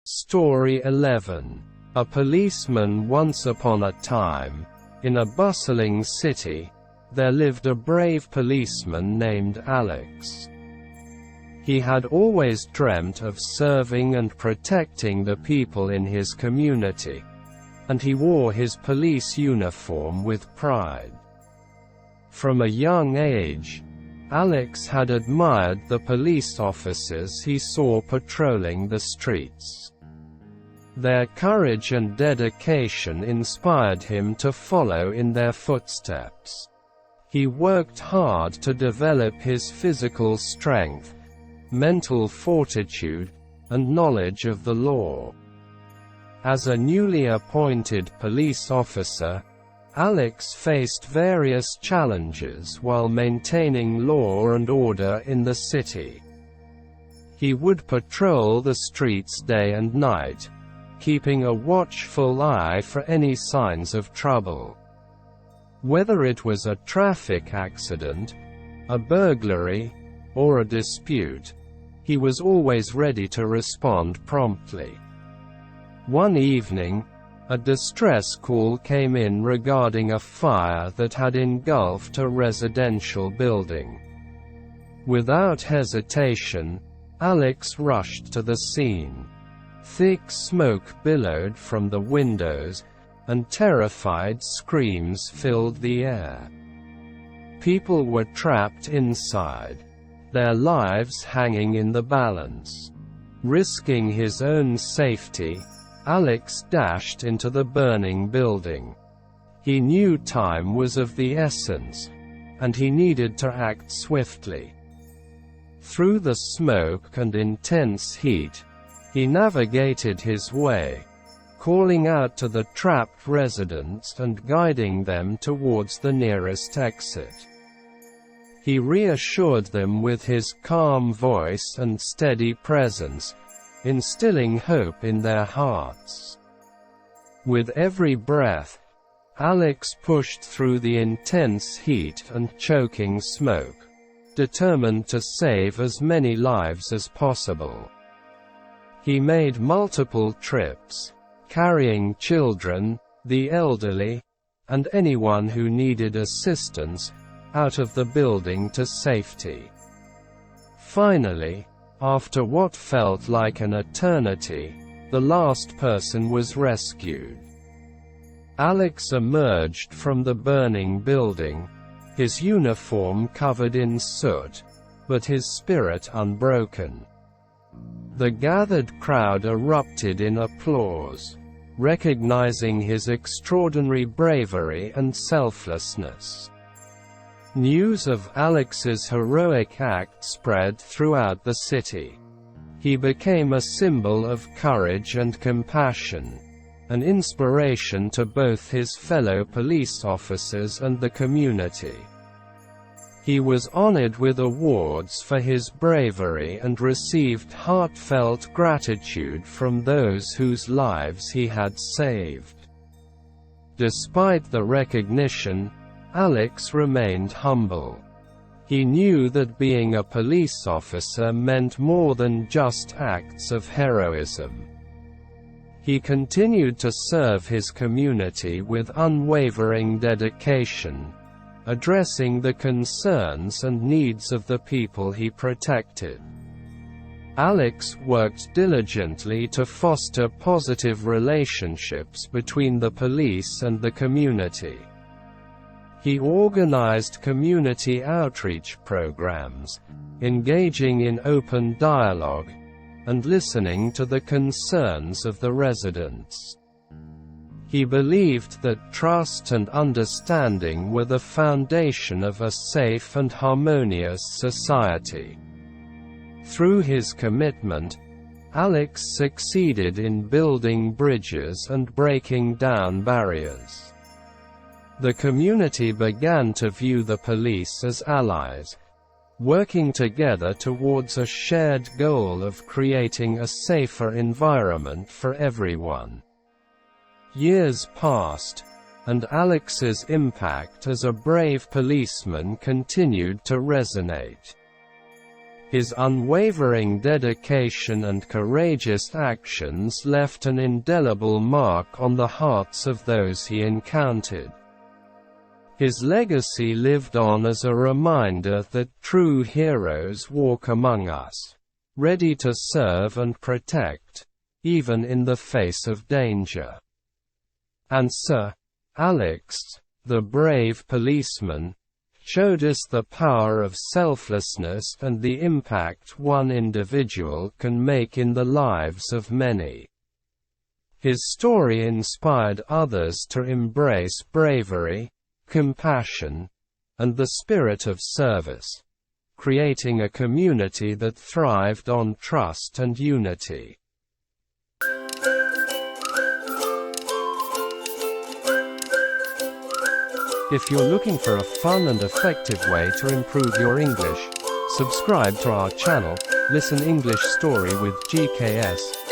Story 11. A policeman. Once upon a time, in a bustling city, there lived a brave policeman named Alex. He had always dreamt of serving and protecting the people in his community, and he wore his police uniform with pride. From a young age, Alex had admired the police officers he saw patrolling the streets. Their courage and dedication inspired him to follow in their footsteps. He worked hard to develop his physical strength, mental fortitude, and knowledge of the law. As a newly appointed police officer, Alex faced various challenges while maintaining law and order in the city. He would patrol the streets day and night, keeping a watchful eye for any signs of trouble. Whether it was a traffic accident, a burglary, or a dispute, he was always ready to respond promptly. One evening, a distress call came in regarding a fire that had engulfed a residential building. Without hesitation, Alex rushed to the scene. Thick smoke billowed from the windows, and terrified screams filled the air. People were trapped inside, their lives hanging in the balance. Risking his own safety, Alex dashed into the burning building. He knew time was of the essence, and he needed to act swiftly. Through the smoke and intense heat, he navigated his way, calling out to the trapped residents and guiding them towards the nearest exit. He reassured them with his calm voice and steady presence, instilling hope in their hearts. With every breath, Alex pushed through the intense heat and choking smoke, determined to save as many lives as possible. He made multiple trips, carrying children, the elderly, and anyone who needed assistance, out of the building to safety. Finally, after what felt like an eternity, the last person was rescued. Alex emerged from the burning building, his uniform covered in soot, but his spirit unbroken. The gathered crowd erupted in applause, recognizing his extraordinary bravery and selflessness. News of Alex's heroic act spread throughout the city. He became a symbol of courage and compassion, an inspiration to both his fellow police officers and the community. He was honored with awards for his bravery and received heartfelt gratitude from those whose lives he had saved. Despite the recognition, Alex remained humble. He knew that being a police officer meant more than just acts of heroism. He continued to serve his community with unwavering dedication, addressing the concerns and needs of the people he protected. Alex worked diligently to foster positive relationships between the police and the community. He organized community outreach programs, engaging in open dialogue, and listening to the concerns of the residents. He believed that trust and understanding were the foundation of a safe and harmonious society. Through his commitment, Alex succeeded in building bridges and breaking down barriers. The community began to view the police as allies, working together towards a shared goal of creating a safer environment for everyone. Years passed, and Alex's impact as a brave policeman continued to resonate. His unwavering dedication and courageous actions left an indelible mark on the hearts of those he encountered. His legacy lived on as a reminder that true heroes walk among us, ready to serve and protect, even in the face of danger. And Sir Alex, the brave policeman, showed us the power of selflessness and the impact one individual can make in the lives of many. His story inspired others to embrace bravery, compassion, and the spirit of service, creating a community that thrived on trust and unity. If you're looking for a fun and effective way to improve your English, subscribe to our channel, Listen English Story with GKS.